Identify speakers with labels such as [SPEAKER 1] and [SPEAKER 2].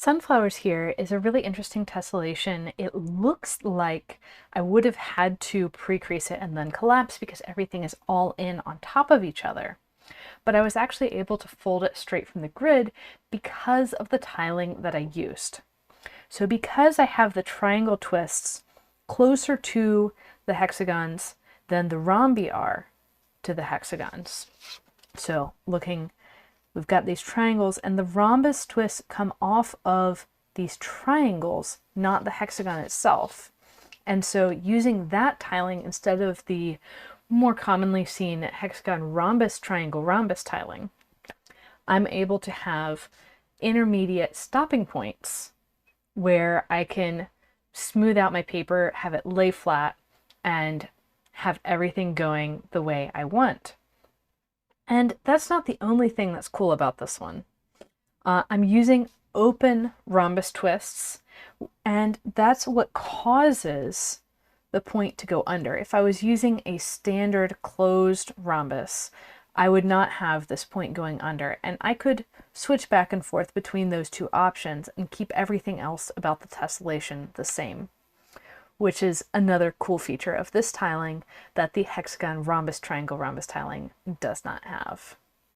[SPEAKER 1] Sunflowers here is a really interesting tessellation. It looks like I would have had to pre-crease it and then collapse because everything is all in on top of each other. But I was actually able to fold it straight from the grid because of the tiling that I used. So because I have the triangle twists closer to the hexagons than the rhombi are to the hexagons. So we've got these triangles, and the rhombus twists come off of these triangles, not the hexagon itself. And so using that tiling instead of the more commonly seen hexagon rhombus triangle rhombus tiling, I'm able to have intermediate stopping points where I can smooth out my paper, have it lay flat, and have everything going the way I want. And that's not the only thing that's cool about this one. I'm using open rhombus twists, and that's what causes the point to go under. If I was using a standard closed rhombus, I would not have this point going under, and I could switch back and forth between those two options and keep everything else about the tessellation the same, which is another cool feature of this tiling that the hexagon rhombus triangle rhombus tiling does not have.